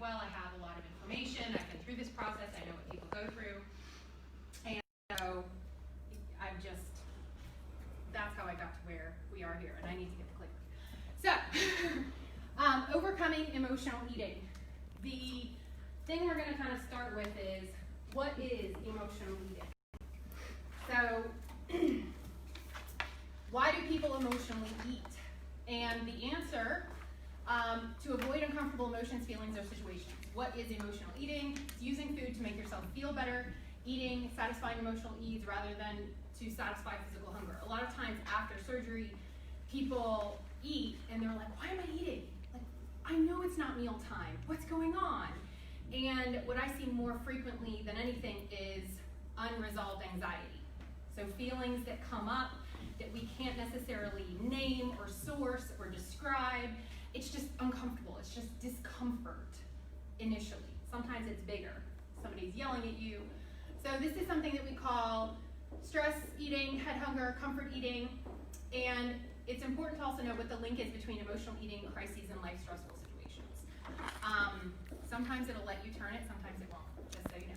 well. I have a lot of information. I've been through this process. I know what people go through. And so that's how I got to where we are here, and I need to get the clicker. So, overcoming emotional eating. The thing we're going to kind of start with is, what is emotional eating? So, why do people emotionally eat? And the answer, to avoid uncomfortable emotions, feelings, or situations. What is emotional eating? It's using food to make yourself feel better, eating, satisfying emotional needs rather than to satisfy physical hunger. A lot of times after surgery, people eat and they're like, why am I eating? Like, I know it's not meal time. What's going on? And what I see more frequently than anything is unresolved anxiety. So feelings that come up that we can't necessarily name or source or describe. It's just uncomfortable. It's just discomfort initially. Sometimes it's bigger. Somebody's yelling at you. So this is something that we call stress eating, head hunger, comfort eating. And it's important to also know what the link is between emotional eating, crises, and life stressful situations. Sometimes it'll let you turn it, sometimes it won't, just so you know.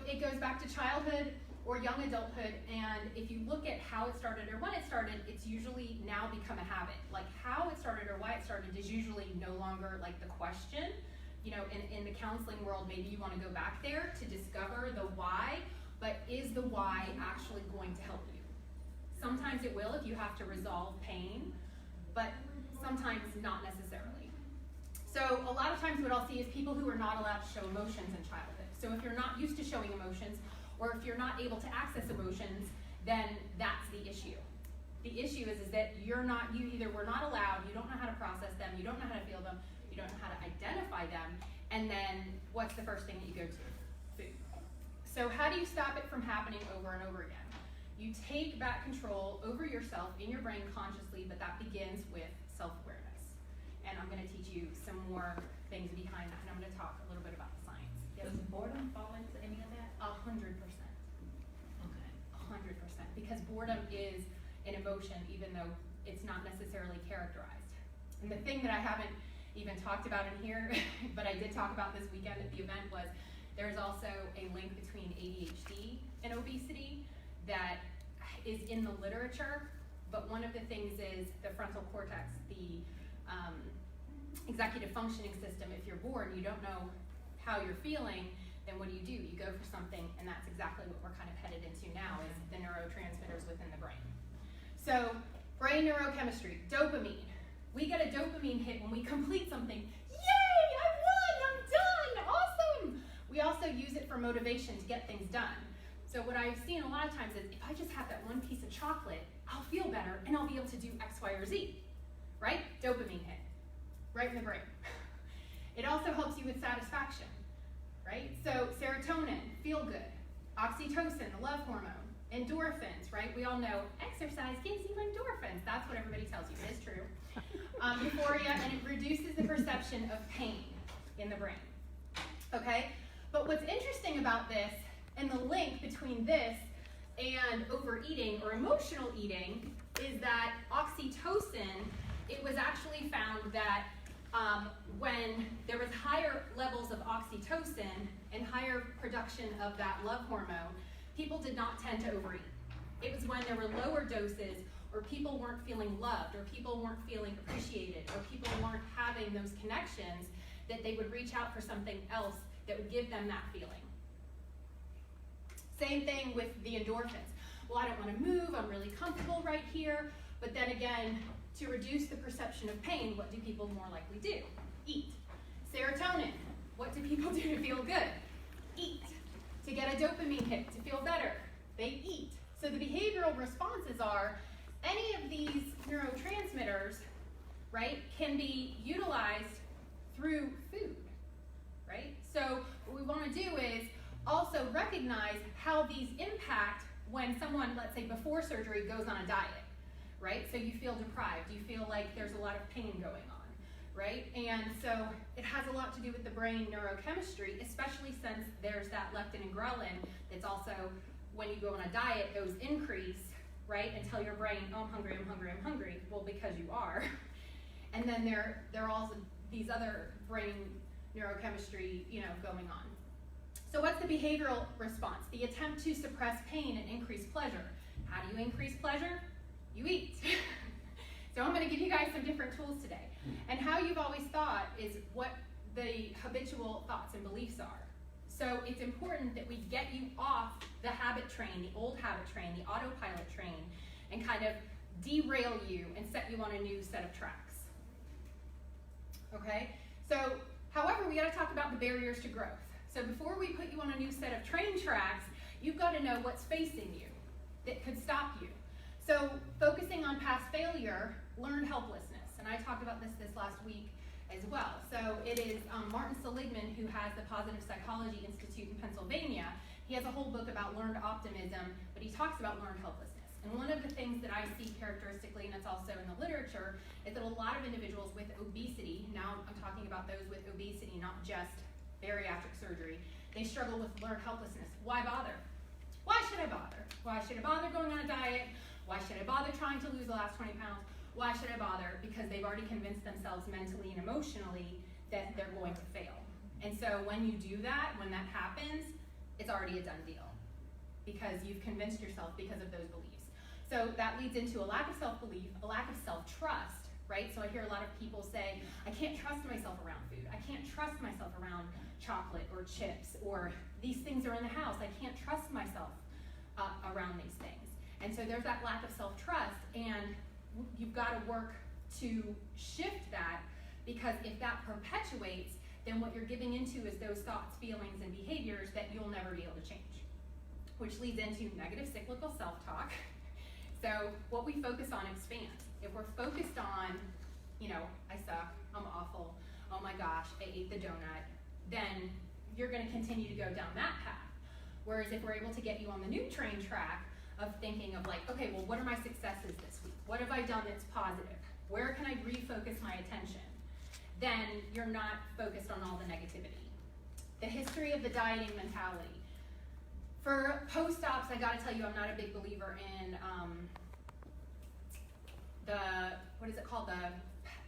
It goes back to childhood or young adulthood, and if you look at how it started or when it started, it's usually now become a habit. Like how it started or why it started is usually no longer like the question. You know, in the counseling world, maybe you want to go back there to discover the why, but is the why actually going to help you? Sometimes it will if you have to resolve pain, but sometimes not necessarily. So a lot of times what I'll see is people who are not allowed to show emotions in childhood. So if you're not used to showing emotions, or if you're not able to access emotions, then that's the issue. The issue is that you either were not allowed, you don't know how to process them, you don't know how to feel them, you don't know how to identify them, and then what's the first thing that you go to? Food. So how do you stop it from happening over and over again? You take back control over yourself in your brain consciously, but that begins with self-awareness. And I'm going to teach you some more things behind that, and I'm going to talk a little bit about the science. Does boredom fall into any of that? 100%. Okay. 100%. Because boredom is an emotion, even though it's not necessarily characterized. And the thing that I haven't even talked about in here, but I did talk about this weekend at the event, was there's also a link between ADHD and obesity that is in the literature, but one of the things is the frontal cortex, the executive functioning system. If you're bored and you don't know how you're feeling, then what do? You go for something, and that's exactly what we're kind of headed into now, is the neurotransmitters within the brain. So, brain neurochemistry, dopamine. We get a dopamine hit when we complete something. Yay, I won, I'm done, awesome! We also use it for motivation to get things done. So what I've seen a lot of times is, if I just have that one piece of chocolate, I'll feel better, and I'll be able to do X, Y, or Z, right? Dopamine hit, right in the brain. It also helps you with satisfaction, right? So serotonin, feel good. Oxytocin, the love hormone. Endorphins, right? We all know exercise gives you endorphins. That's what everybody tells you. It is true. Euphoria, and it reduces the perception of pain in the brain. Okay? But what's interesting about this, and the link between this and overeating or emotional eating, is that oxytocin, it was actually found that when there was higher levels of oxytocin and higher production of that love hormone, people did not tend to overeat. It was when there were lower doses, or people weren't feeling loved, or people weren't feeling appreciated, or people weren't having those connections, that they would reach out for something else that would give them that feeling. Same thing with the endorphins. Well, I don't want to move, I'm really comfortable right here, but then again, to reduce the perception of pain, what do people more likely do? Eat. Serotonin, what do people do to feel good? Eat. To get a dopamine hit, to feel better, they eat. So the behavioral responses are, any of these neurotransmitters, right, can be utilized through food, right? So what we want to do is also recognize how these impact when someone, let's say before surgery, goes on a diet, right? So you feel deprived, you feel like there's a lot of pain going on, right? And so it has a lot to do with the brain neurochemistry, especially since there's that leptin and ghrelin that's also, when you go on a diet, those increase, right? And tell your brain, oh, I'm hungry, I'm hungry, I'm hungry. Well, because you are. And then they're also, these other brain neurochemistry, going on. So what's the behavioral response? The attempt to suppress pain and increase pleasure. How do you increase pleasure? You eat. So I'm going to give you guys some different tools today. And how you've always thought is what the habitual thoughts and beliefs are. So it's important that we get you off the habit train, the old habit train, the autopilot train, and kind of derail you and set you on a new set of tracks. Okay? So, however, we got to talk about the barriers to growth. So before we put you on a new set of train tracks, you've got to know what's facing you that could stop you. So focusing on past failure, learned helplessness. And I talked about this last week as well. So it is Martin Seligman, who has the Positive Psychology Institute in Pennsylvania. He has a whole book about learned optimism, but he talks about learned helplessness. And one of the things that I see characteristically, and it's also in the literature, is that a lot of individuals with obesity, now I'm talking about those with obesity, not just bariatric surgery, they struggle with learned helplessness. Why bother? Why should I bother? Why should I bother going on a diet? Why should I bother trying to lose the last 20 pounds? Why should I bother? Because they've already convinced themselves mentally and emotionally that they're going to fail. And so when you do that, when that happens, it's already a done deal because you've convinced yourself because of those beliefs. So that leads into a lack of self-belief, a lack of self-trust, right? So I hear a lot of people say, I can't trust myself around food. I can't trust myself around chocolate or chips, or these things are in the house. I can't trust myself around these things. And so there's that lack of self-trust, and you've got to work to shift that, because if that perpetuates, then what you're giving into is those thoughts, feelings, and behaviors that you'll never be able to change, which leads into negative cyclical self-talk. So what we focus on expands. If we're focused on, I suck, I'm awful, oh my gosh, I ate the donut, then you're going to continue to go down that path. Whereas if we're able to get you on the new train track of thinking of like, okay, well, what are my successes this week? What have I done that's positive? Where can I refocus my attention? Then you're not focused on all the negativity. The history of the dieting mentality. For post-ops, I gotta tell you, I'm not a big believer in what is it called?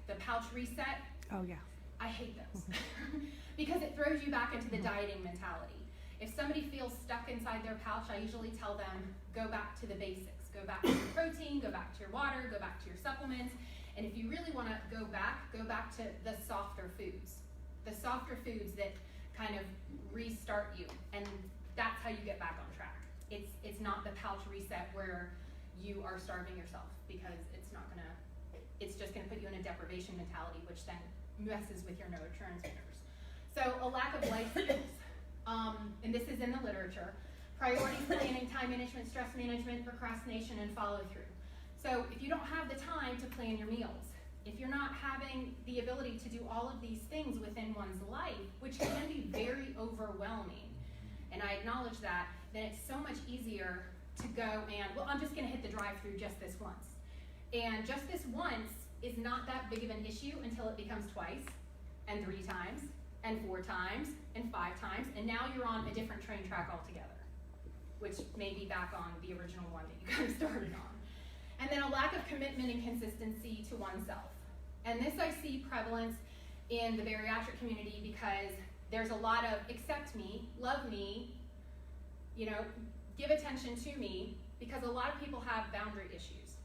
The pouch reset. Oh, yeah. I hate those because it throws you back into the dieting mentality. If somebody feels stuck inside their pouch, I usually tell them, go back to the basics. Go back to your protein, go back to your water, go back to your supplements. And if you really want to go back to the softer foods. The softer foods that kind of restart you. And that's how you get back on track. It's not the pouch reset where you are starving yourself, because it's just gonna put you in a deprivation mentality, which then messes with your neurotransmitters. So a lack of life skills. And this is in the literature. Priority planning, time management, stress management, procrastination, and follow through. So if you don't have the time to plan your meals, if you're not having the ability to do all of these things within one's life, which can be very overwhelming, and I acknowledge that, then it's so much easier to go and, well, I'm just gonna hit the drive-through just this once. And just this once is not that big of an issue until it becomes twice, and 3 times, and 4 times, and 5 times, and now you're on a different train track altogether, which may be back on the original one that you kind of started on. And then a lack of commitment and consistency to oneself. And this I see prevalence in the bariatric community because there's a lot of accept me, love me, give attention to me, because a lot of people have boundary issues.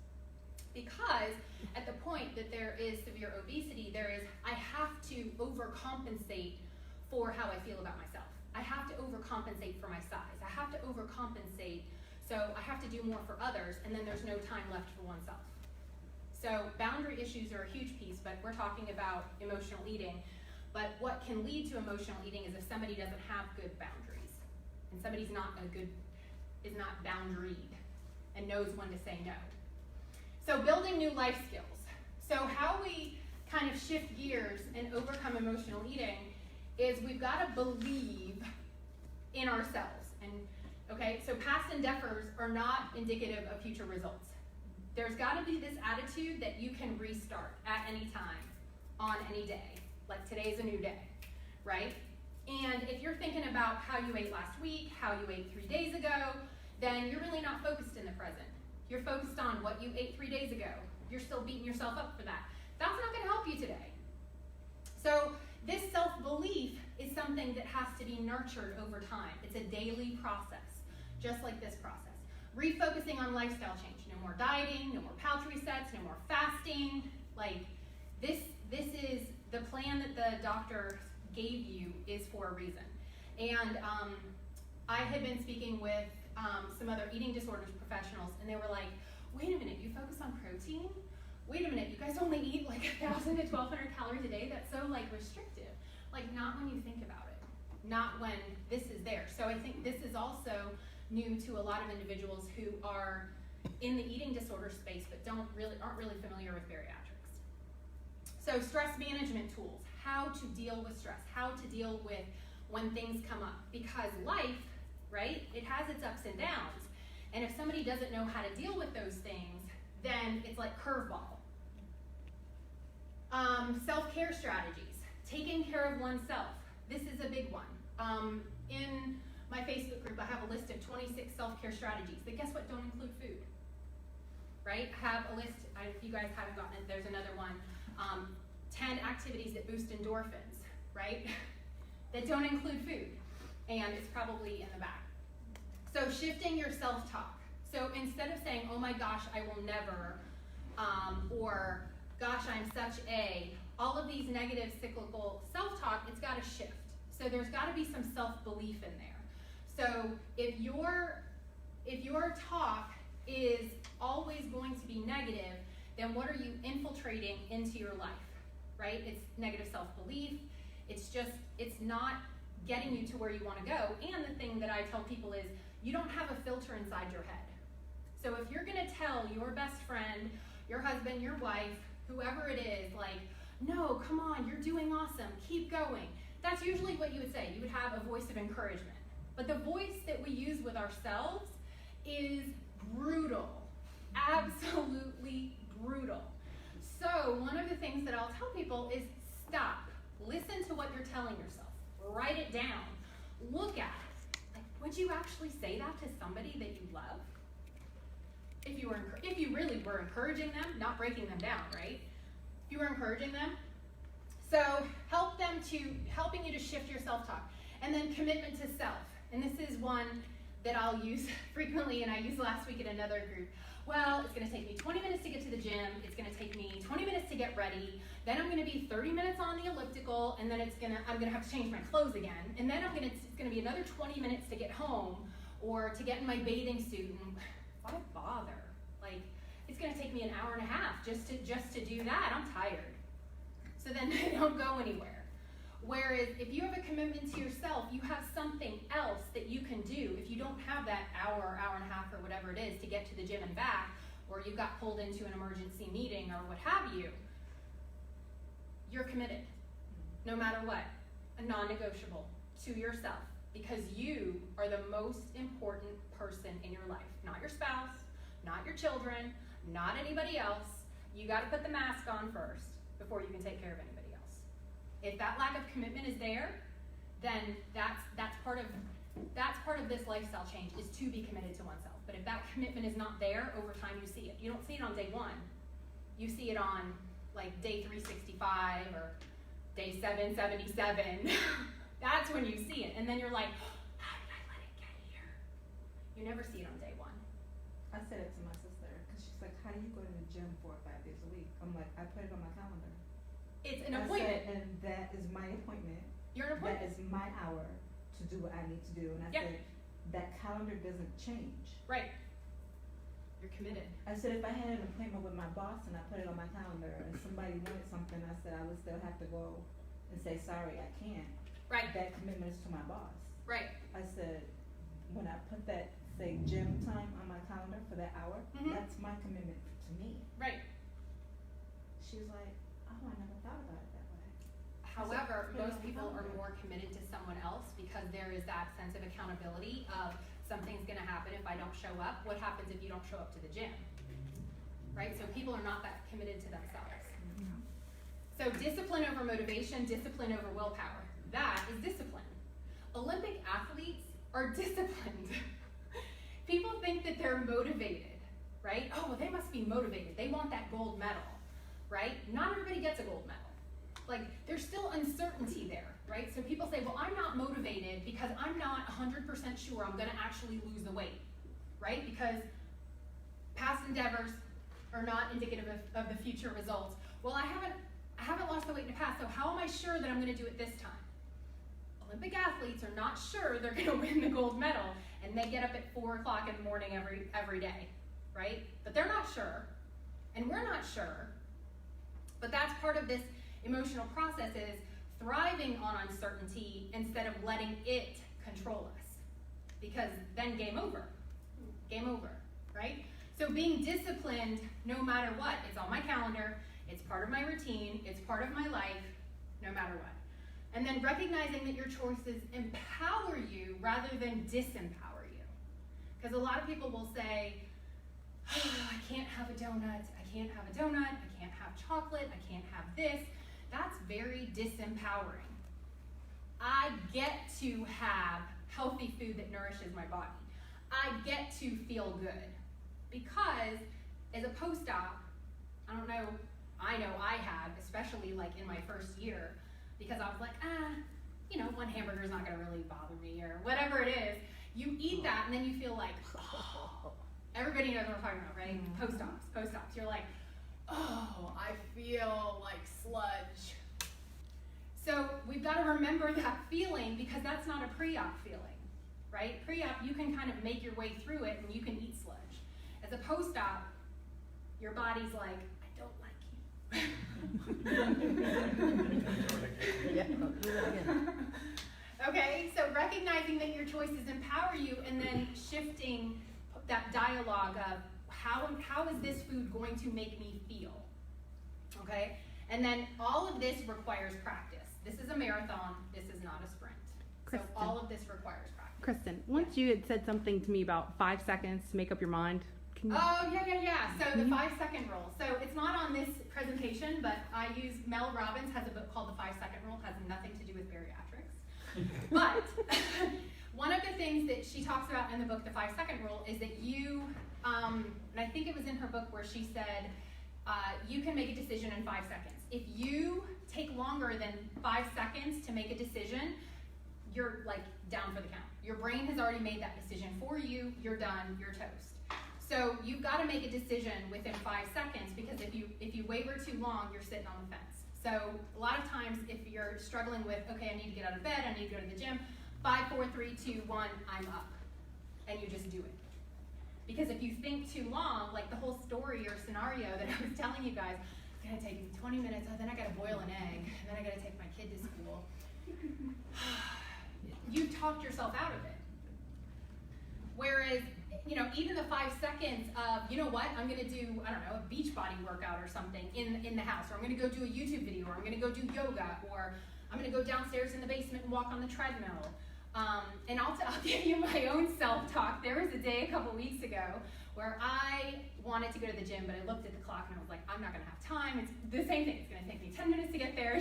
Because at the point that there is severe obesity, there is, I have to overcompensate for how I feel about myself. I have to overcompensate for my size. I have to overcompensate, so I have to do more for others, and then there's no time left for oneself. So boundary issues are a huge piece, but we're talking about emotional eating. But what can lead to emotional eating is if somebody doesn't have good boundaries, and somebody's is not boundaried and knows when to say no. So building new life skills. So how we kind of shift gears and overcome emotional eating is we've got to believe in ourselves. And okay, so past endeavors are not indicative of future results. There's got to be this attitude that you can restart at any time, on any day. Like today's a new day, right? And if you're thinking about how you ate last week, how you ate 3 days ago, then you're really not focused in the present. You're focused on what you ate 3 days ago. You're still beating yourself up for that. That's not going to help you today. So something that has to be nurtured over time. It's a daily process, just like this process. Refocusing on lifestyle change. No more dieting, no more pouch resets, no more fasting. Like, this is the plan that the doctor gave you is for a reason. And I had been speaking with some other eating disorders professionals, and they were like, wait a minute, you focus on protein? Wait a minute, you guys only eat like 1,000 to 1,200 calories a day? That's so like restrictive. Like, not when you think about it, not when this is there. So I think this is also new to a lot of individuals who are in the eating disorder space but aren't really familiar with bariatrics. So stress management tools, how to deal with stress, how to deal with when things come up, because life, right, it has its ups and downs, and if somebody doesn't know how to deal with those things, then it's like curveball. Self-care strategies, taking care of oneself. This is a big one. In my Facebook group, I have a list of 26 self-care strategies that, guess what, don't include food, right? I have a list, if you guys haven't gotten it, there's another one, 10 activities that boost endorphins, right? That don't include food, and it's probably in the back. So shifting your self-talk. So instead of saying, oh my gosh, I will never, or gosh, I'm such a, all of these negative cyclical self-talk, it's gotta shift. So there's gotta be some self-belief in there. So if your talk is always going to be negative, then what are you infiltrating into your life, right? It's negative self-belief. It's not getting you to where you want to go. And the thing that I tell people is, you don't have a filter inside your head. So if you're going to tell your best friend, your husband, your wife, whoever it is, like, no, come on, you're doing awesome, keep going. That's usually what you would say. You would have a voice of encouragement. But the voice that we use with ourselves is brutal. Absolutely brutal. So one of the things that I'll tell people is stop. Listen to what you're telling yourself. Write it down. Look at it. Like, would you actually say that to somebody that you love? If you really were encouraging them, not breaking them down, right? If you were encouraging them. So helping you to shift your self-talk. And then commitment to self. And this is one that I'll use frequently, and I used last week in another group. Well, it's going to take me 20 minutes to get to the gym. It's going to take me 20 minutes to get ready. Then I'm going to be 30 minutes on the elliptical, and then I'm going to have to change my clothes again. And then it's going to be another 20 minutes to get home or to get in my bathing suit. And why bother? Like, it's going to take me an hour and a half just to do that. I'm tired. So then they don't go anywhere. Whereas if you have a commitment to yourself, you have something else that you can do. If you don't have that hour and a half or whatever it is to get to the gym and back, or you got pulled into an emergency meeting or what have you, you're committed, no matter what, a non-negotiable to yourself, because you are the most important person in your life. Not your spouse, not your children, not anybody else. You got to put the mask on first before you can take care of anybody else. If that lack of commitment is there, then that's part of this lifestyle change, is to be committed to oneself. But if that commitment is not there, over time you see it. You don't see it on day one. You see it on like day 365 or day 777. That's when you see it. And then you're like, how did I let it get here? You never see it on day one. I said it to my sister, because she's like, how do you go to the gym 4 or 5 days a week? I'm like, I put it on my calendar. It's an appointment. Said, and that is my appointment. You're an appointment. That is my hour to do what I need to do. And I said, that calendar doesn't change. Right. You're committed. I said, if I had an appointment with my boss and I put it on my calendar and somebody wanted something, I said I would still have to go and say, sorry, I can't. Right. That commitment is to my boss. Right. I said, when I put that, say, gym time on my calendar for that hour, that's my commitment to me. Right. She was like, oh, I never thought about it that way. However, most people are more committed to someone else because there is that sense of accountability of something's going to happen if I don't show up. What happens if you don't show up to the gym? Right? So people are not that committed to themselves. So discipline over motivation, discipline over willpower. That is discipline. Olympic athletes are disciplined. People think that they're motivated, right? Oh, well, they must be motivated. They want that gold medal, right? Not everybody gets a gold medal. Like, there's still uncertainty there, right? So people say, well, I'm not because I'm not 100% sure I'm gonna actually lose the weight, right? Because past endeavors are not indicative of the future results. Well, I haven't lost the weight in the past, so how am I sure that I'm gonna do it this time? Olympic athletes are not sure they're gonna win the gold medal, and they get up at 4 o'clock in the morning every day, right? But they're not sure, and we're not sure. But that's part of this emotional process, is thriving on uncertainty instead of letting it control us. Because then game over, right? So being disciplined no matter what, it's on my calendar, it's part of my routine, it's part of my life, no matter what. And then recognizing that your choices empower you rather than disempower you. Because a lot of people will say, oh, I can't have a donut, I can't have a donut, I can't have chocolate, I can't have this. That's very disempowering. I get to have healthy food that nourishes my body. I get to feel good. Because as a post-op, I know I have, especially like in my first year, because I was like, one hamburger's not gonna really bother me, or whatever it is. You eat that and then you feel like, oh, everybody knows what I'm talking about, right? Post-ops. You're like, oh, I feel like sludge. So we've got to remember that feeling, because that's not a pre-op feeling, right? Pre-op, you can kind of make your way through it and you can eat sludge. As a post-op, your body's like, I don't like you. Okay, so recognizing that your choices empower you, and then shifting that dialogue of how is this food going to make me feel? Okay, and then all of this requires practice. This is a marathon, this is not a sprint. Kristen. So all of this requires practice. Kristen, once you had said something to me about 5 seconds to make up your mind. Can you... Oh, yeah. So the 5-second rule. So it's not on this presentation, but I use, Mel Robbins has a book called The 5-Second Rule. It has nothing to do with bariatrics. But one of the things that she talks about in the book, The 5-Second Rule, is that you, and I think it was in her book where she said, you can make a decision in 5 seconds. If you take longer than 5 seconds to make a decision, you're like down for the count. Your brain has already made that decision for you, you're done, you're toast. So you've got to make a decision within 5 seconds, because if you waver too long, you're sitting on the fence. So a lot of times if you're struggling with, okay, I need to get out of bed, I need to go to the gym, 5, 4, 3, 2, 1, I'm up. And you just do it. Because if you think too long, like the whole story or scenario that I was telling you guys, it's gonna take me 20 minutes, oh, then I gotta boil an egg, and then I gotta take my kid to school. You've talked yourself out of it. Whereas, even the 5 seconds of, you know what, I'm gonna do, I don't know, a beach body workout or something in the house, or I'm gonna go do a YouTube video, or I'm gonna go do yoga, or I'm gonna go downstairs in the basement and walk on the treadmill. And I'll give you my own self-talk. There was a day a couple weeks ago where I wanted to go to the gym, but I looked at the clock and I was like, I'm not gonna have time. It's the same thing. It's gonna take me 10 minutes to get there.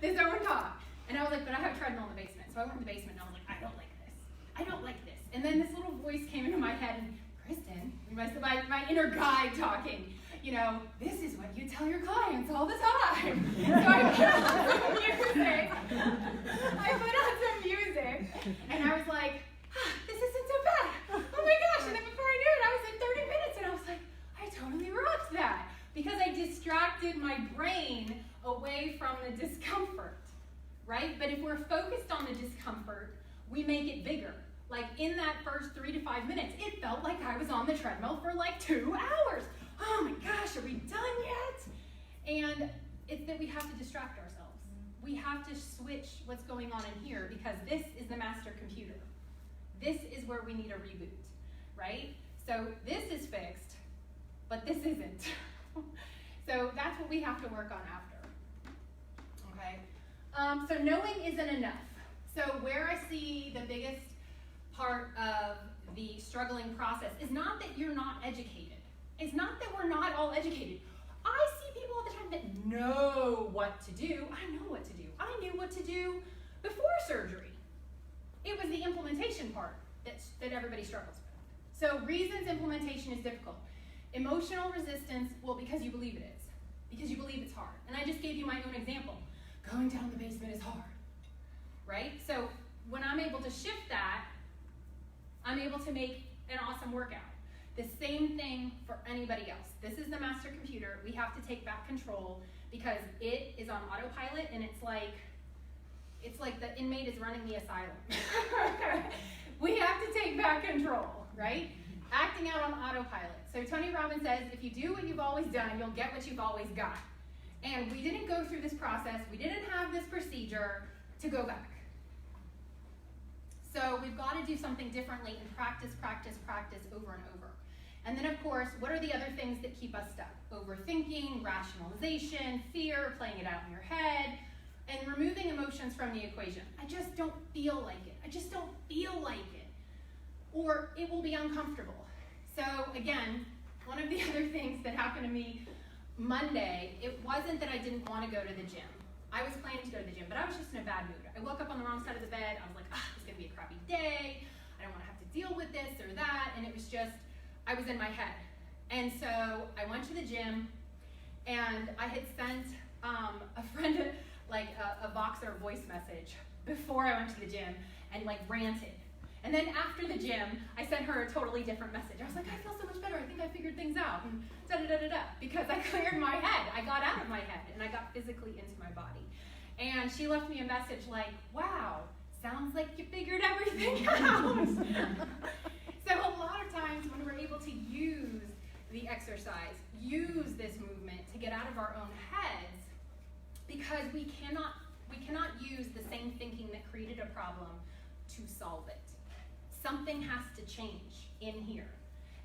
This own talk. And I was like, but I have a treadmill in the basement. So I went in the basement and I was like, I don't like this. I don't like this. And then this little voice came into my head, and Kristen, my inner guide talking, this is what you tell your clients all the time. So I put on some music, and I was like, this isn't so bad. Oh my gosh. And then before I knew it, I was at 30 minutes, and I was like, I totally rocked that. Because I distracted my brain away from the discomfort, right? But if we're focused on the discomfort, we make it bigger. Like in that first 3 to 5 minutes, it felt like I was on the treadmill for like 2 hours. Oh my gosh, are we done yet? And it's that we have to distract ourselves. We have to switch what's going on in here, because this is the master computer. This is where we need a reboot, right? So this is fixed, but this isn't. So that's what we have to work on after, okay? So knowing isn't enough. So where I see the biggest part of the struggling process is not that you're not educated. It's not that we're not all educated. I see people all the time that know what to do. I know what to do. I knew what to do before surgery. It was the implementation part that everybody struggles with. So reasons implementation is difficult. Emotional resistance, well, because you believe it is. Because you believe it's hard. And I just gave you my own example. Going down the basement is hard, right? So when I'm able to shift that, I'm able to make an awesome workout. The same thing for anybody else. This is the master computer. We have to take back control because it is on autopilot, and it's like the inmate is running the asylum. We have to take back control, right? Acting out on autopilot. So Tony Robbins says, if you do what you've always done, you'll get what you've always got. And we didn't go through this process. We didn't have this procedure to go back. So we've got to do something differently and practice, practice, practice over and over. And then, of course, what are the other things that keep us stuck? Overthinking, rationalization, fear, playing it out in your head, and removing emotions from the equation. I just don't feel like it. I just don't feel like it. Or it will be uncomfortable. So again, one of the other things that happened to me Monday, it wasn't that I didn't want to go to the gym. I was planning to go to the gym, but I was just in a bad mood. I woke up on the wrong side of the bed. I was like, it's going to be a crappy day. I don't want to have to deal with this or that. And it was just, I was in my head. And so I went to the gym, and I had sent a friend a Voxer voice message before I went to the gym and ranted. And then after the gym, I sent her a totally different message. I was like, I feel so much better. I think I figured things out. And da-da-da-da-da. Because I cleared my head. I got out of my head, and I got physically into my body. And she left me a message like, wow, sounds like you figured everything out. So a lot of times when we're able to use the exercise, use this movement to get out of our own heads, because we cannot use the same thinking that created a problem to solve it. Something has to change in here.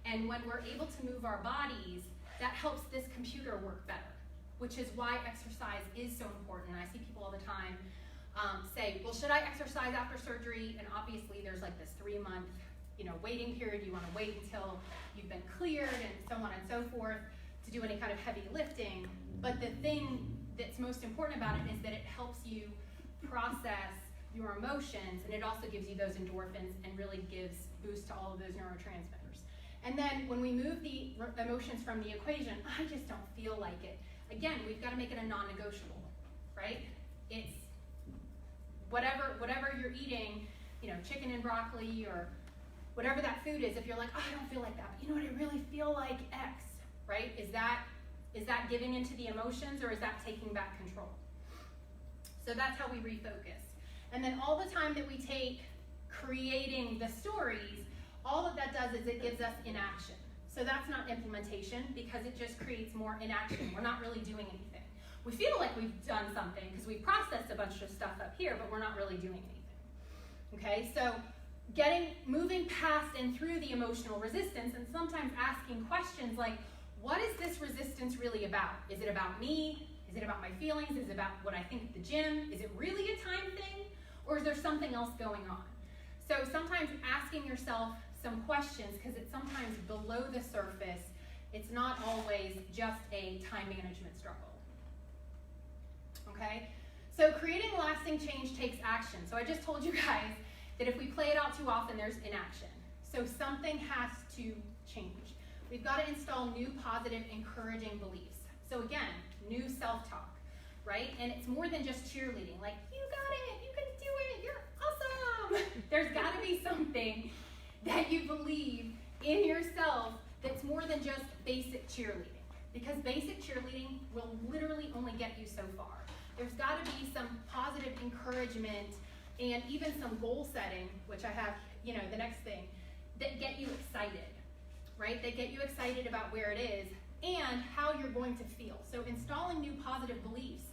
And when we're able to move our bodies, that helps this computer work better, which is why exercise is so important. I see people all the time say, well, should I exercise after surgery? And obviously there's this 3-month waiting period. You want to wait until you've been cleared and so on and so forth to do any kind of heavy lifting. But the thing that's most important about it is that it helps you process your emotions, and it also gives you those endorphins and really gives boost to all of those neurotransmitters. And then when we move the emotions from the equation, I just don't feel like it. Again, we've got to make it a non-negotiable, right? It's whatever you're eating, chicken and broccoli or whatever that food is. If you're like, I don't feel like that, but you know what, I really feel like X, right? Is that giving into the emotions, or is that taking back control? So that's how we refocus. And then all the time that we take creating the stories, all that does is it gives us inaction. So that's not implementation, because it just creates more inaction. We're not really doing anything. We feel like we've done something because we processed a bunch of stuff up here, but we're not really doing anything. Okay, so moving past and through the emotional resistance, and sometimes asking questions like, what is this resistance really about? Is it about me? Is it about my feelings? Is it about what I think at the gym? Is it really a time thing? Or is there something else going on? So sometimes asking yourself some questions, because it's sometimes below the surface, it's not always just a time management struggle. Okay? So creating lasting change takes action. So I just told you guys that if we play it out too often, there's inaction. So something has to change. We've got to install new positive, encouraging beliefs. So again, new self-talk, right? And it's more than just cheerleading. Like, you got it, you can do it, you're awesome. There's got to be something that you believe in yourself that's more than just basic cheerleading. Because basic cheerleading will literally only get you so far. There's got to be some positive encouragement and even some goal setting, which I have, the next thing, that get you excited, right? That get you excited about where it is and how you're going to feel. So installing new positive beliefs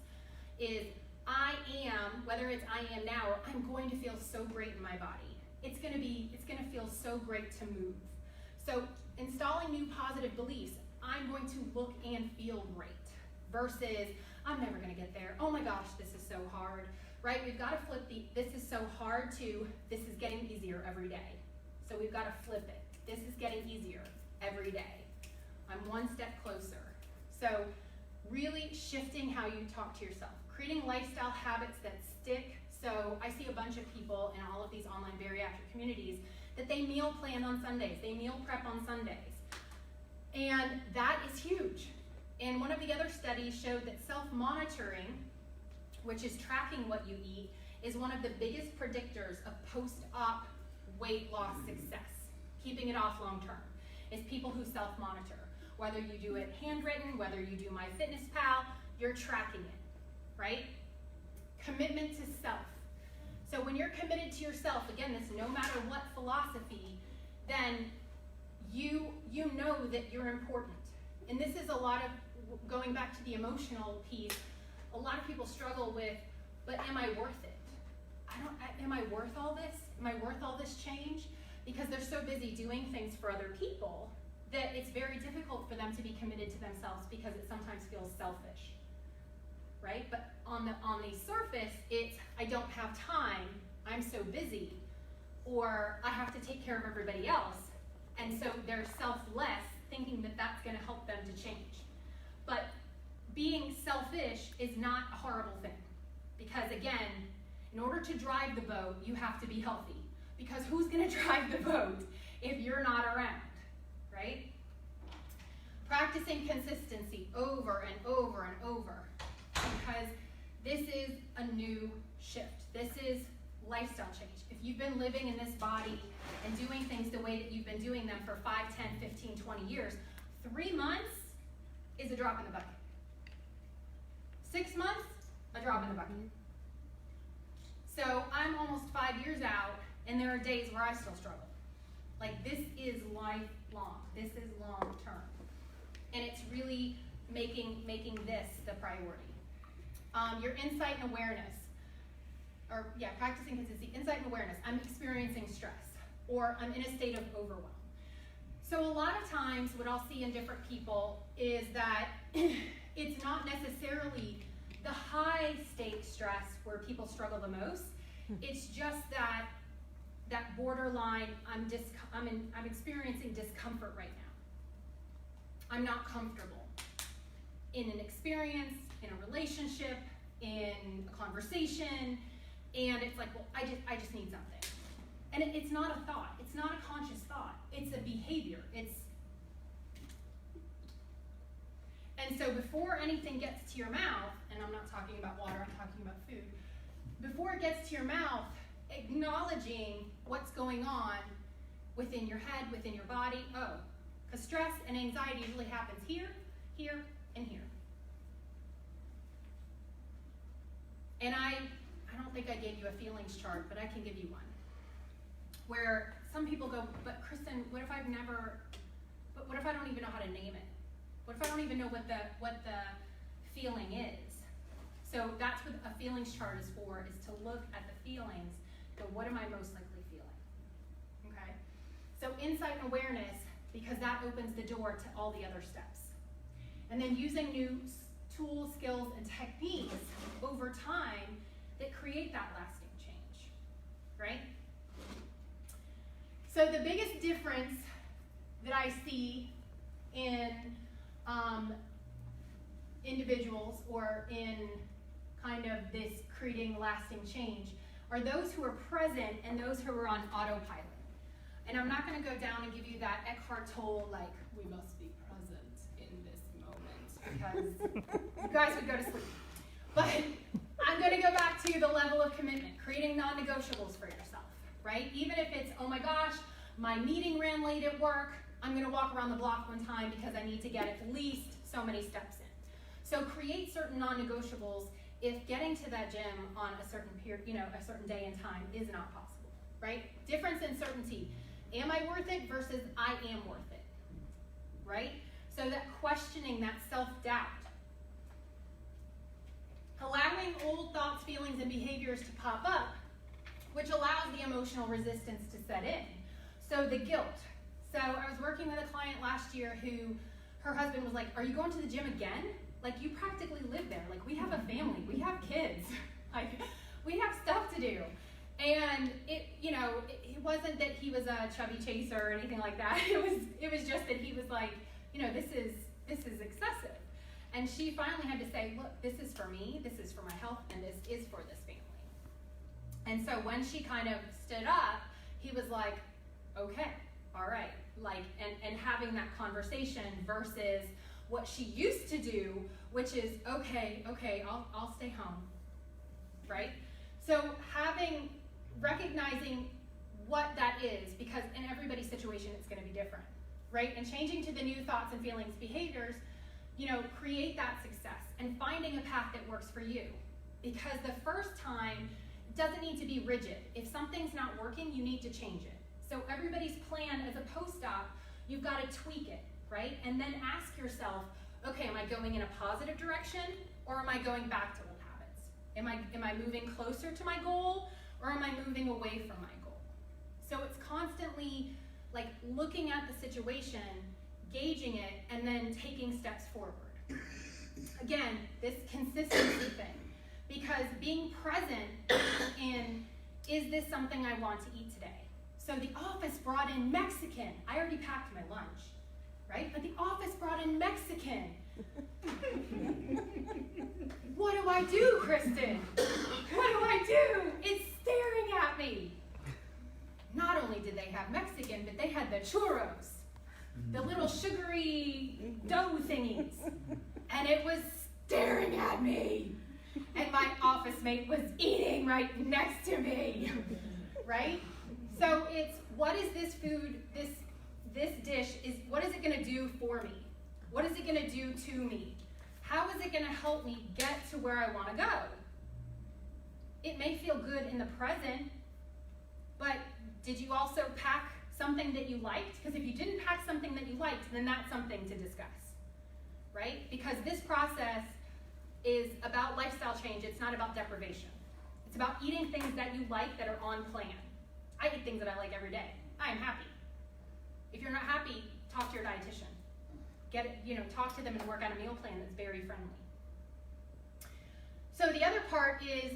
is, I am, whether it's I am now or I'm going to feel so great in my body. It's gonna feel so great to move. So installing new positive beliefs, I'm going to look and feel great, versus I'm never gonna get there. Oh my gosh, this is so hard, right? We've gotta flip this is so hard to, this is getting easier every day. So we've gotta flip it. This is getting easier every day. I'm one step closer. So really shifting how you talk to yourself, creating lifestyle habits that stick. So I see a bunch of people in all of these online bariatric communities that they meal plan on Sundays, they meal prep on Sundays. And that is huge. And one of the other studies showed that self-monitoring, which is tracking what you eat, is one of the biggest predictors of post-op weight loss success, keeping it off long term, is people who self-monitor. Whether you do it handwritten, whether you do MyFitnessPal, you're tracking it, right? Commitment to self. So when you're committed to yourself, again, this no matter what philosophy, then you know that you're important. And this is a lot of, going back to the emotional piece, a lot of people struggle with, but am I worth it? Am I worth all this? Am I worth all this change? Because they're so busy doing things for other people that it's very difficult for them to be committed to themselves because it sometimes feels selfish, right? But on the surface, it's, I don't have time, I'm so busy, or I have to take care of everybody else. And so they're selfless, thinking that that's gonna help them to change. But being selfish is not a horrible thing. Because again, in order to drive the boat, you have to be healthy. Because who's gonna drive the boat if you're not around, right? Practicing consistency over and over and over. Because this is a new shift. This is lifestyle change. If you've been living in this body and doing things the way that you've been doing them for 5, 10, 15, 20 years, 3 months is a drop in the bucket. 6 months, a drop in the bucket. So I'm almost 5 years out, and there are days where I still struggle. Like, this is lifelong. This is long term. And it's really making this the priority. Your insight and awareness, practicing consistency, insight and awareness. I'm experiencing stress, or I'm in a state of overwhelm. So a lot of times what I'll see in different people is that it's not necessarily the high stake stress where people struggle the most. It's just that borderline, I'm experiencing discomfort right now. I'm not comfortable in an experience, in a relationship, in a conversation, and it's like, well, I just need something. And it's not a thought. It's not a conscious thought. It's a behavior. And so before anything gets to your mouth, and I'm not talking about water, I'm talking about food. Before it gets to your mouth, acknowledging what's going on within your head, within your body. Oh, because stress and anxiety usually happens here, here, and here. And I don't think I gave you a feelings chart, but I can give you one. Where some people go, but Kristen, what if I don't even know how to name it? What if I don't even know what the feeling is? So that's what a feelings chart is for, is to look at the feelings, go, what am I most likely feeling? Okay? So insight and awareness, because that opens the door to all the other steps. And then using new tools, skills, and techniques over time that create that lasting change, right? So the biggest difference that I see in individuals, or in kind of this creating lasting change, are those who are present and those who are on autopilot. And I'm not going to go down and give you that Eckhart Tolle, like, we must be present in this moment, because you guys would go to sleep. But I'm going to go back to the level of commitment, creating non-negotiables for yourself, right? Even if it's, oh my gosh, my meeting ran late at work, I'm going to walk around the block one time because I need to get at least so many steps in. So create certain non-negotiables if getting to that gym on a certain period, a certain day and time is not possible, right? Difference in certainty. Am I worth it versus I am worth it, right? So that questioning, that self-doubt. Allowing old thoughts, feelings, and behaviors to pop up, which allows the emotional resistance to set in. So the guilt. So I was working with a client last year who, her husband was like, are you going to the gym again? Like, you practically live there. Like, we have a family, we have kids. Like, we have stuff to do. And it wasn't that he was a chubby chaser or anything like that. It was just that he was like, this is excessive. And she finally had to say, look, this is for me, this is for my health, and this is for this family. And so when she kind of stood up, he was like, okay, all right. Like, and having that conversation versus what she used to do, which is, okay, I'll stay home, right? So recognizing what that is, because in everybody's situation it's going to be different, right? And changing to the new thoughts and feelings, behaviors, create that success and finding a path that works for you. Because the first time doesn't need to be rigid. If something's not working, you need to change it. So everybody's plan as a post-op, you've got to tweak it, right? And then ask yourself, okay, am I going in a positive direction or am I going back to old habits? Am I moving closer to my goal or am I moving away from my goal? So it's constantly like looking at the situation, gauging it, and then taking steps forward. Again, this consistency thing, because being present in, is this something I want to eat today? So the office brought in Mexican. I already packed my lunch, right? But the office brought in Mexican. What do I do, Kristen? What do I do? It's staring at me. Not only did they have Mexican, but they had the churros, the little sugary dough thingies. And it was staring at me. And my office mate was eating right next to me, right? So it's, what is this food, this dish, what is it gonna do for me? What is it gonna do to me? How is it gonna help me get to where I wanna go? It may feel good in the present, but did you also pack something that you liked? Because if you didn't pack something that you liked, then that's something to discuss, right? Because this process is about lifestyle change, it's not about deprivation. It's about eating things that you like that are on plan. I eat things that I like every day. I am happy. If you're not happy, talk to your dietitian. Get it, talk to them and work out a meal plan that's very friendly. So the other part is,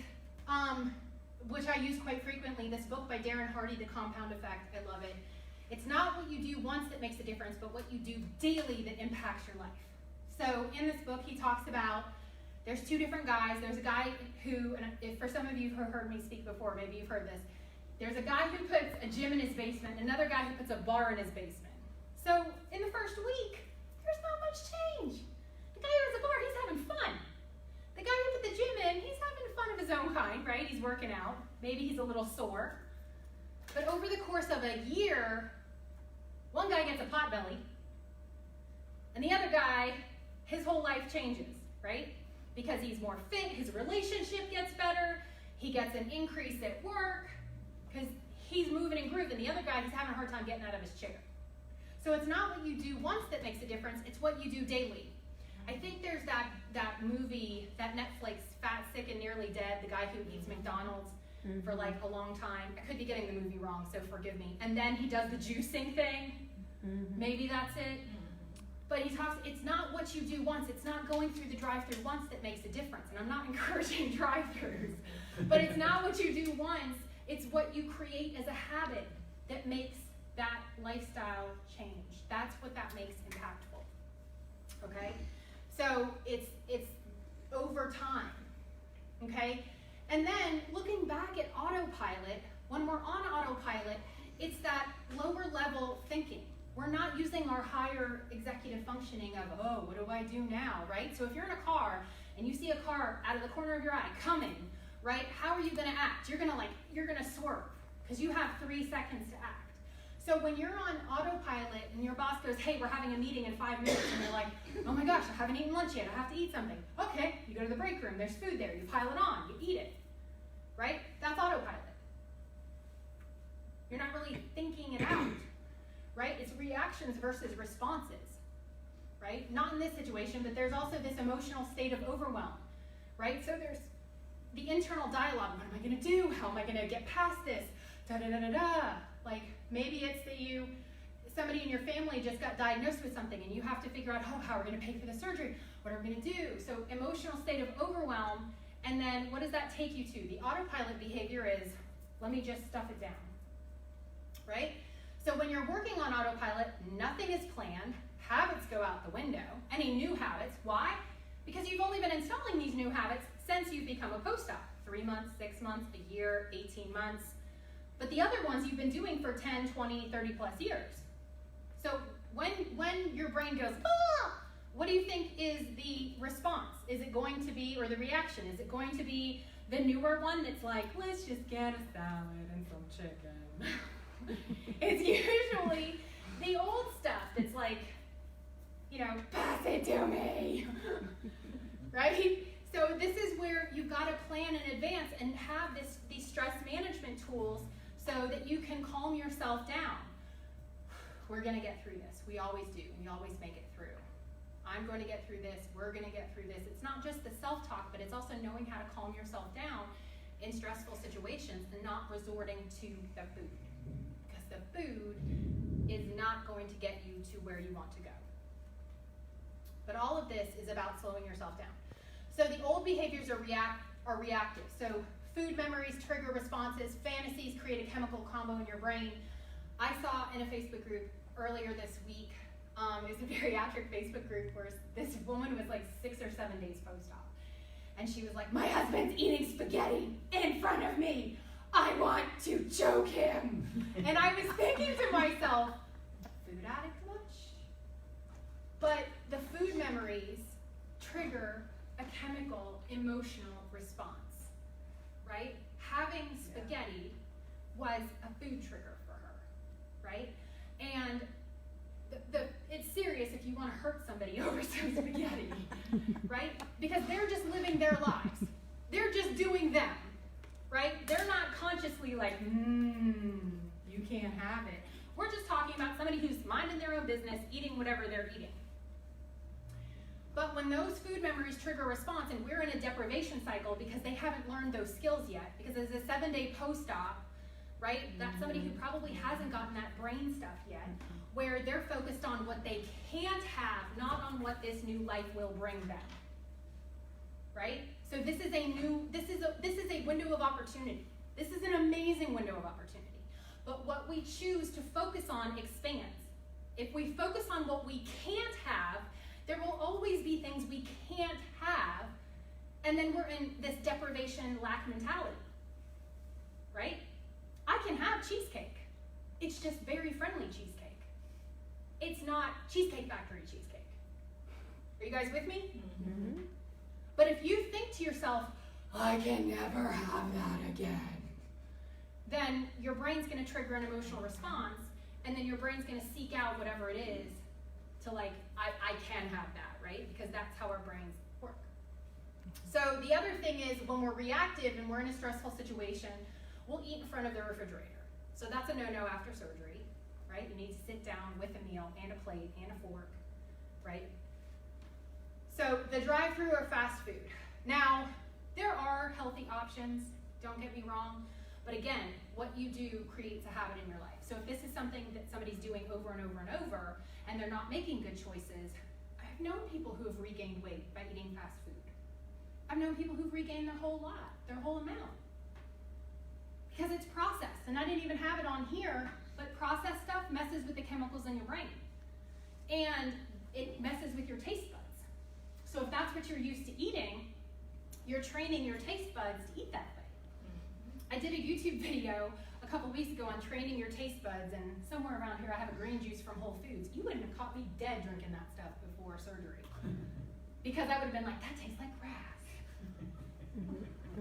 which I use quite frequently, this book by Darren Hardy, The Compound Effect. I love it. It's not what you do once that makes a difference, but what you do daily that impacts your life. So in this book, he talks about, there's two different guys. There's a guy who, and if for some of you who have heard me speak before, maybe you've heard this. There's a guy who puts a gym in his basement, another guy who puts a bar in his basement. So in the first week, there's not much change. The guy who has a bar, he's having fun. The guy who put the gym in, he's having fun of his own kind, right? He's working out. Maybe he's a little sore. But over the course of a year, one guy gets a pot belly, and the other guy, his whole life changes, right? Because he's more fit, his relationship gets better, he gets an increase at work, because he's moving and grooving. The other guy, he's having a hard time getting out of his chair. So it's not what you do once that makes a difference, it's what you do daily. I think there's that movie, that Netflix, Fat, Sick, and Nearly Dead, the guy who eats McDonald's for like a long time. I could be getting the movie wrong, so forgive me. And then he does the juicing thing. Maybe that's it. But he talks, it's not what you do once, it's not going through the drive-thru once that makes a difference. And I'm not encouraging drive-thrus. But it's not what you do once, it's what you create as a habit that makes that lifestyle change. That's what that makes impactful. Okay? So it's over time. Okay? And then looking back at autopilot, when we're on autopilot, it's that lower level thinking. We're not using our higher executive functioning of, oh, what do I do now, right? So if you're in a car and you see a car out of the corner of your eye coming, right? How are you gonna act? You're gonna swerve because you have 3 seconds to act. So when you're on autopilot and your boss goes, hey, we're having a meeting in 5 minutes, and you're like, oh my gosh, I haven't eaten lunch yet, I have to eat something. Okay, you go to the break room, there's food there, you pile it on, you eat it, right? That's autopilot. You're not really thinking it out, right? It's reactions versus responses, right? Not in this situation, but there's also this emotional state of overwhelm, right? So there's the internal dialogue, what am I gonna do? How am I gonna get past this? Da-da-da-da-da. Like, maybe it's that somebody in your family just got diagnosed with something and you have to figure out, oh, how are we gonna pay for the surgery? What are we gonna do? So emotional state of overwhelm, and then what does that take you to? The autopilot behavior is, let me just stuff it down, right? So when you're working on autopilot, nothing is planned, habits go out the window, any new habits. Why? Because you've only been installing these new habits since you've become a post-op. 3 months, 6 months, a year, 18 months. But the other ones you've been doing for 10, 20, 30 plus years. So when your brain goes, ah, what do you think is the response? Is it going to be, or the reaction, is it going to be the newer one that's like, let's just get a salad and some chicken. It's usually the old stuff that's like, pass it to me. Right? So this is where you've got to plan in advance and have these stress management tools so that you can calm yourself down. We're going to get through this. We always do. We always make it through. I'm going to get through this. We're going to get through this. It's not just the self-talk, but it's also knowing how to calm yourself down in stressful situations and not resorting to the food. Because the food is not going to get you to where you want to go. But all of this is about slowing yourself down. So the old behaviors are reactive. So food memories trigger responses. Fantasies create a chemical combo in your brain. I saw in a Facebook group earlier this week, it was a bariatric Facebook group where this woman was like 6 or 7 days post-op. And she was like, my husband's eating spaghetti in front of me. I want to choke him. And I was thinking to myself, food addict much? But the food memories trigger a chemical emotional response, right? Having spaghetti was a food trigger for her, right? And it's serious if you want to hurt somebody over some spaghetti, right? Because they're just living their lives. They're just doing them, right? They're not consciously like, you can't have it. We're just talking about somebody who's minding their own business, eating whatever they're eating. But when those food memories trigger a response, and we're in a deprivation cycle because they haven't learned those skills yet, because as a 7-day post-op, right, that's somebody who probably hasn't gotten that brain stuff yet, where they're focused on what they can't have, not on what this new life will bring them, right? So this is a window of opportunity. This is an amazing window of opportunity. But what we choose to focus on expands. If we focus on what we can't have, there will always be things we can't have, and then we're in this deprivation lack mentality, right? I can have cheesecake. It's just very friendly cheesecake. It's not Cheesecake Factory cheesecake. Are you guys with me? Mm-hmm. But if you think to yourself, I can never have that again, then your brain's going to trigger an emotional response, and then your brain's going to seek out whatever it is to like, I can have that, right? Because that's how our brains work. So the other thing is when we're reactive and we're in a stressful situation, we'll eat in front of the refrigerator. So that's a no-no after surgery, right? You need to sit down with a meal and a plate and a fork, right? So the drive-through or fast food. Now, there are healthy options, don't get me wrong, but again, what you do creates a habit in your life. So if this is something that somebody's doing over and over and over, and they're not making good choices, I've known people who have regained weight by eating fast food. I've known people who've regained their whole lot, their whole amount. Because it's processed, and I didn't even have it on here, but processed stuff messes with the chemicals in your brain. And it messes with your taste buds. So if that's what you're used to eating, you're training your taste buds to eat that way. I did a YouTube video a couple weeks ago on training your taste buds, and somewhere around here I have a green juice from Whole Foods. You wouldn't have caught me dead drinking that stuff before surgery. Because I would have been like, that tastes like grass.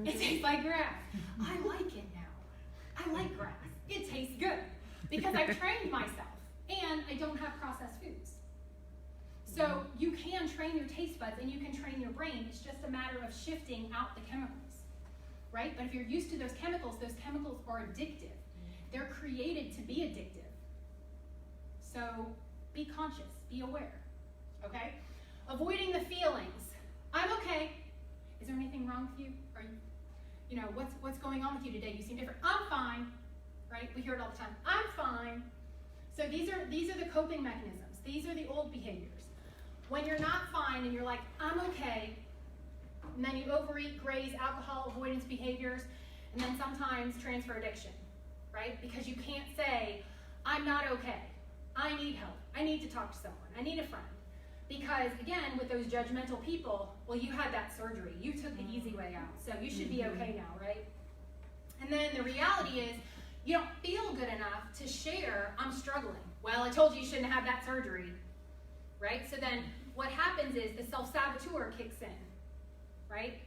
It tastes like grass. I like it now. I like grass. It tastes good. Because I've trained myself, and I don't have processed foods. So you can train your taste buds, and you can train your brain. It's just a matter of shifting out the chemicals, right? But if you're used to those chemicals are addictive. They're created to be addictive. So be conscious, be aware, okay? Avoiding the feelings. I'm okay. Is there anything wrong with you? Are you know, what's going on with you today? You seem different. I'm fine, right? We hear it all the time. I'm fine. So these are the coping mechanisms. These are the old behaviors. When you're not fine and you're like, I'm okay, and then you overeat, graze, alcohol avoidance behaviors, and then sometimes transfer addiction, right? Because you can't say, I'm not okay. I need help. I need to talk to someone. I need a friend. Because again, with those judgmental people, well, you had that surgery. You took the easy way out, so you should be okay now, right? And then the reality is, you don't feel good enough to share, I'm struggling. Well, I told you you shouldn't have that surgery, right? So then what happens is the self-saboteur kicks in, right?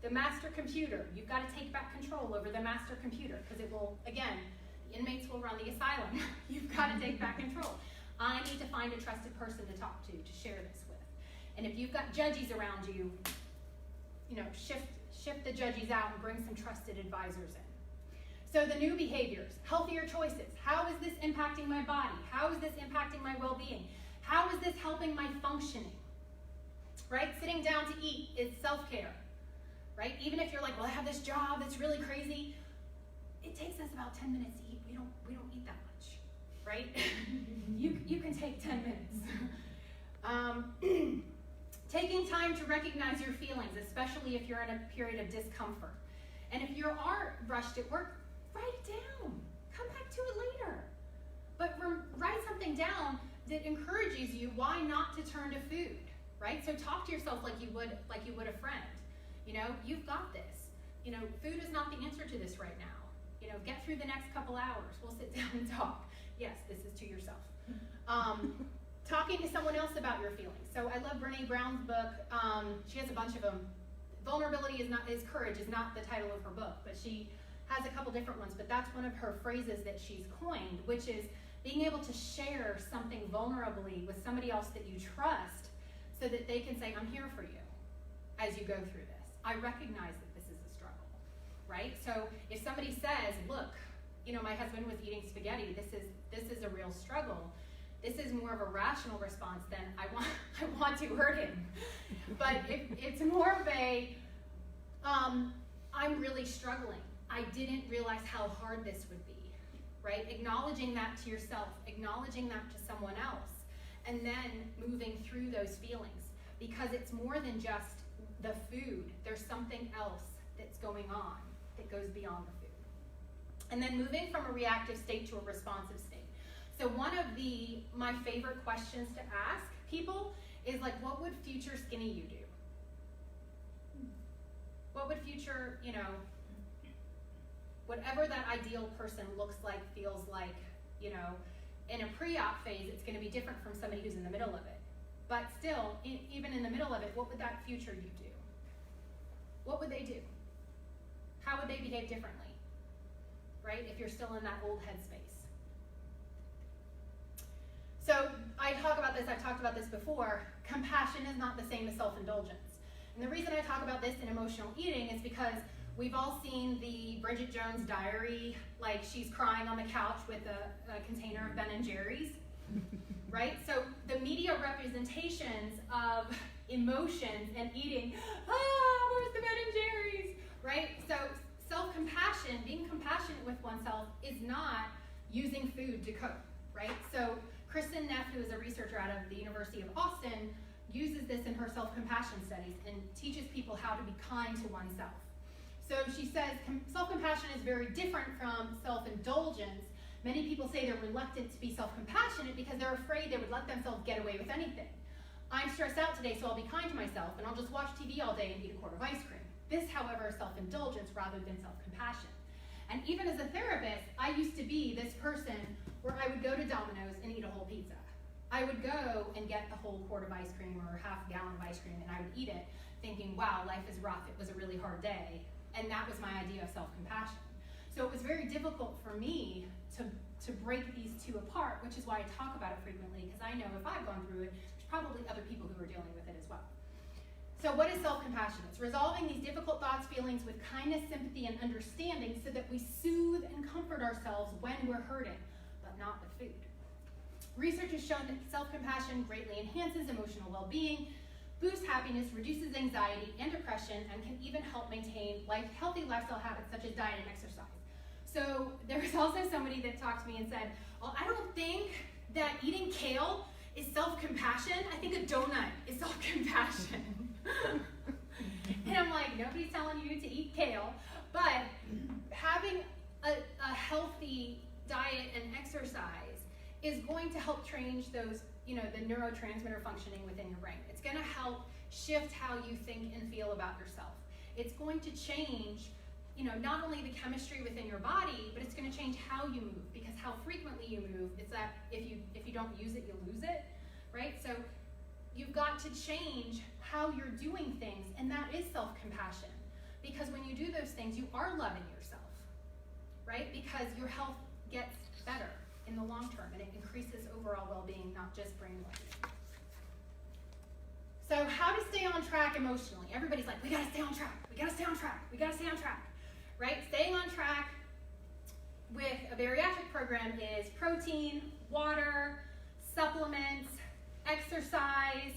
The master computer, you've got to take back control over the master computer, because it will, again, the inmates will run the asylum. You've got to take back control. I need to find a trusted person to talk to share this with. And if you've got judges around you, shift the judges out and bring some trusted advisors in. So the new behaviors, healthier choices. How is this impacting my body? How is this impacting my well-being? How is this helping my functioning? Right? Sitting down to eat is self-care. Right? Even if you're like, well, I have this job that's really crazy. It takes us about 10 minutes to eat. We don't eat that much. Right? you can take 10 minutes. Taking time to recognize your feelings, especially if you're in a period of discomfort. And if you are rushed at work, write it down. Come back to it later. But write something down that encourages you why not to turn to food, right? So talk to yourself like you would a friend. You've got this. Food is not the answer to this right now. Get through the next couple hours. We'll sit down and talk. Yes, this is to yourself. Talking to someone else about your feelings. So I love Brené Brown's book. She has a bunch of them. Vulnerability is courage is not the title of her book, but she has a couple different ones. But that's one of her phrases that she's coined, which is being able to share something vulnerably with somebody else that you trust, so that they can say, "I'm here for you as you go through this. I recognize that this is a struggle," right? So if somebody says, "Look, my husband was eating spaghetti. This is a real struggle." This is more of a rational response than I want to hurt him. But it's more of a, I'm really struggling. I didn't realize how hard this would be, right? Acknowledging that to yourself, acknowledging that to someone else, and then moving through those feelings. Because it's more than just the food. There's something else that's going on that goes beyond the food. And then moving from a reactive state to a responsive state. So one of my favorite questions to ask people is like, what would future skinny you do? What would future, whatever that ideal person looks like, feels like, in a pre-op phase, it's going to be different from somebody who's in the middle of it. But still, even in the middle of it, what would that future you do? What would they do? How would they behave differently? Right? If you're still in that old headspace. So I talk about this, I've talked about this before. Compassion is not the same as self-indulgence. And the reason I talk about this in emotional eating is because we've all seen the Bridget Jones diary, like she's crying on the couch with a container of Ben and Jerry's, right? So the media representations of emotions and eating, where's the Ben and Jerry's, right? So self-compassion, being compassionate with oneself is not using food to cope, right? So Kristen Neff, who is a researcher out of the University of Austin, uses this in her self-compassion studies and teaches people how to be kind to oneself. So she says self-compassion is very different from self-indulgence. Many people say they're reluctant to be self-compassionate because they're afraid they would let themselves get away with anything. I'm stressed out today, so I'll be kind to myself and I'll just watch TV all day and eat a quart of ice cream. This, however, is self-indulgence rather than self-compassion. And even as a therapist, I used to be this person where I would go to Domino's and eat a whole pizza. I would go and get a whole quart of ice cream or half a gallon of ice cream, and I would eat it thinking, wow, life is rough. It was a really hard day. And that was my idea of self-compassion. So it was very difficult for me to break these two apart, which is why I talk about it frequently, because I know if I've gone through it, there's probably other people who are dealing with it as well. So what is self-compassion? It's resolving these difficult thoughts, feelings with kindness, sympathy, and understanding so that we soothe and comfort ourselves when we're hurting, but not with food. Research has shown that self-compassion greatly enhances emotional well-being, boosts happiness, reduces anxiety and depression, and can even help maintain healthy lifestyle habits such as diet and exercise. So there was also somebody that talked to me and said, well, I don't think that eating kale is self-compassion. I think a donut is self-compassion. And I'm like, nobody's telling you to eat kale, but having a healthy diet and exercise is going to help change those, the neurotransmitter functioning within your brain. It's going to help shift how you think and feel about yourself. It's going to change, not only the chemistry within your body, but it's going to change how you move, because how frequently you move is that if you don't use it, you lose it, right? So you've got to change how you're doing things, and that is self-compassion. because when you do those things, you are loving yourself, right? Because your health gets better in the long term and it increases overall well-being, not just brain well-being. So how to stay on track emotionally? Everybody's like, we gotta stay on track, we gotta stay on track, we gotta stay on track, right? Staying on track with a bariatric program is protein, water, supplements, exercise.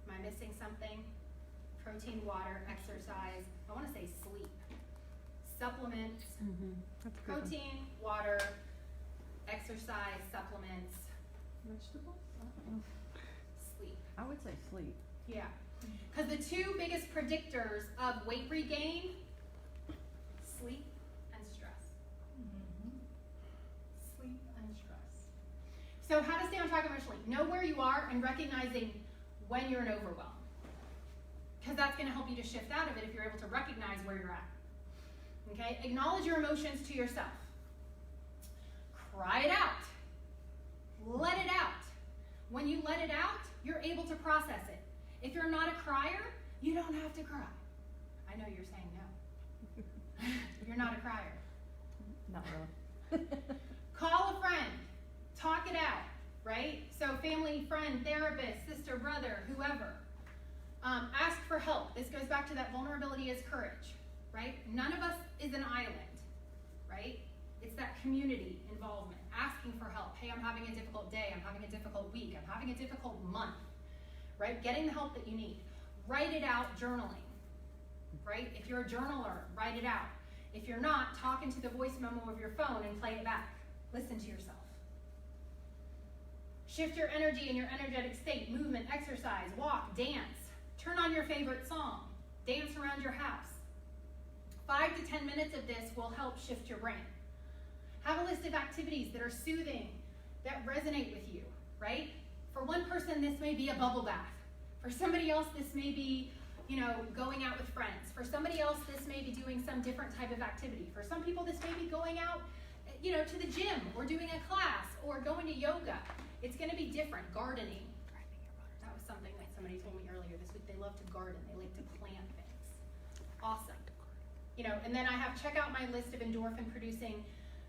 Am I missing something? Protein, water, exercise. I want to say sleep. Supplements, That's a good one. protein, water, exercise, supplements, Vegetables? I don't know. sleep. I would say sleep. Yeah. Because the two biggest predictors of weight regain, sleep and stress. Sleep and stress. So how to stay on track emotionally? Know where you are and recognizing when you're in overwhelm. Because that's going to help you to shift out of it if you're able to recognize where you're at. Okay? Acknowledge your emotions to yourself. Cry it out. Let it out. When you let it out, you're able to process it. If you're not a crier, you don't have to cry. I know you're saying no. You're not a crier. Not really. Call a friend. Talk it out, right? So family, friend, therapist, sister, brother, whoever. Ask for help. This goes back to that vulnerability is courage, right? None of us is an island, right? It's that community involvement, asking for help. Hey, I'm having a difficult day. I'm having a difficult week. I'm having a difficult month, right? Getting the help that you need. Write it out, journaling, right? If you're a journaler, write it out. If you're not, talk into the voice memo of your phone and play it back. Listen to yourself. Shift your energy and your energetic state, movement, exercise, walk, dance. Turn on your favorite song. Dance around your house. 5 to 10 minutes of this will help shift your brain. Have a list of activities that are soothing, that resonate with you, right? For one person, this may be a bubble bath. For somebody else, this may be, going out with friends. For somebody else, this may be doing some different type of activity. For some people, this may be going out, to the gym or doing a class or going to yoga. It's going to be different. Gardening. That was something that somebody told me earlier this week. They love to garden. They like to plant things. Awesome. And then I have check out my list of endorphin producing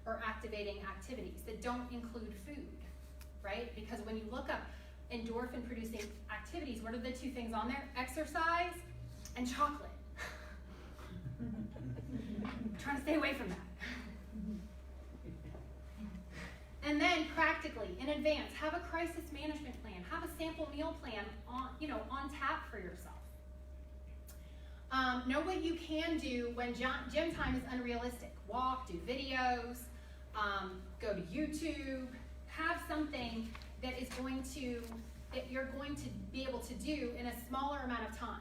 or activating activities that don't include food, right? Because when you look up endorphin producing activities, what are the two things on there? Exercise and chocolate. I'm trying to stay away from that. And then practically, in advance, have a crisis management plan. Have a sample meal plan on tap for yourself. Know what you can do when gym time is unrealistic. Walk, do videos, go to YouTube. Have something that you're going to be able to do in a smaller amount of time.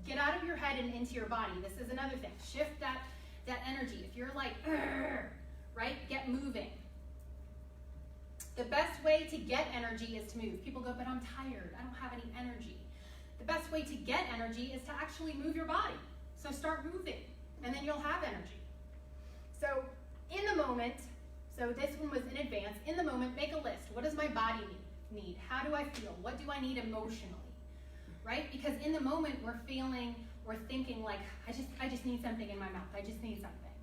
Get out of your head and into your body. This is another thing. Shift that energy. If you're like, right, get moving. The best way to get energy is to move. People go, but I'm tired. I don't have any energy. The best way to get energy is to actually move your body. So start moving, and then you'll have energy. So in the moment, so this one was in advance, in the moment, make a list. What does my body need? How do I feel? What do I need emotionally? Right? Because in the moment, we're thinking like, I just need something in my mouth. I just need something.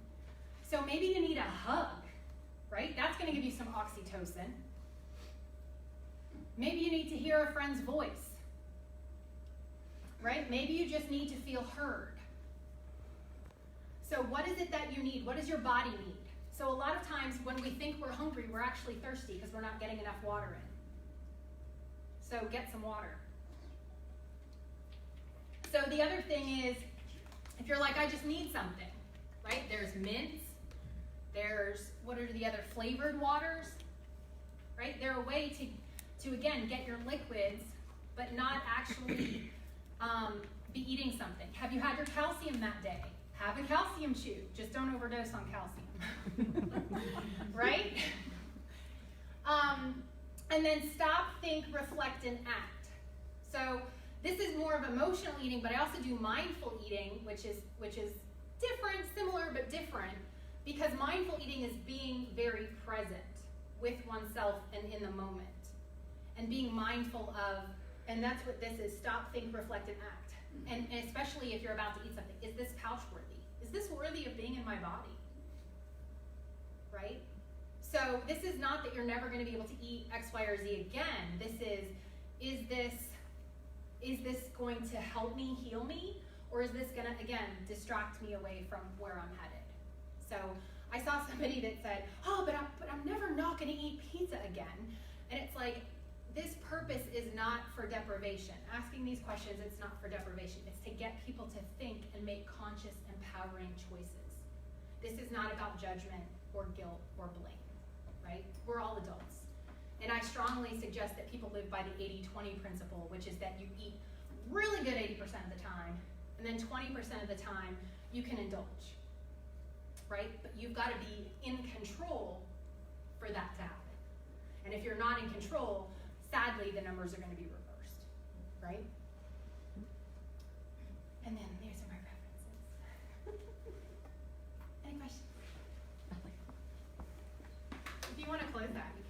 So maybe you need a hug. Right? That's going to give you some oxytocin. Maybe you need to hear a friend's voice. Right? Maybe you just need to feel heard. So what is it that you need? What does your body need? So a lot of times when we think we're hungry, we're actually thirsty because we're not getting enough water in. So get some water. So the other thing is, if you're like, I just need something, right? There's mints. There's, what are the other flavored waters, right? They're a way to again, get your liquids, but not actually be eating something. Have you had your calcium that day? Have a calcium chew. Just don't overdose on calcium, right? And then stop, think, reflect, and act. So this is more of emotional eating, but I also do mindful eating, which is different, similar, but different. Because mindful eating is being very present with oneself and in the moment. And being mindful of, and that's what this is, stop, think, reflect, and act. And especially if you're about to eat something, is this pouch worthy? Is this worthy of being in my body? Right? So this is not that you're never going to be able to eat X, Y, or Z again. This is this going to help me, heal me? Or is this going to, again, distract me away from where I'm headed? So I saw somebody that said, oh, but I'm never not going to eat pizza again. And it's like, this purpose is not for deprivation. Asking these questions, it's not for deprivation. It's to get people to think and make conscious, empowering choices. This is not about judgment or guilt or blame, right? We're all adults. And I strongly suggest that people live by the 80-20 principle, which is that you eat really good 80% of the time, and then 20% of the time you can indulge, right? But you've got to be in control for that to happen. And if you're not in control, sadly, the numbers are going to be reversed, right? And then these are my references. Any questions? If you want to close that, you can.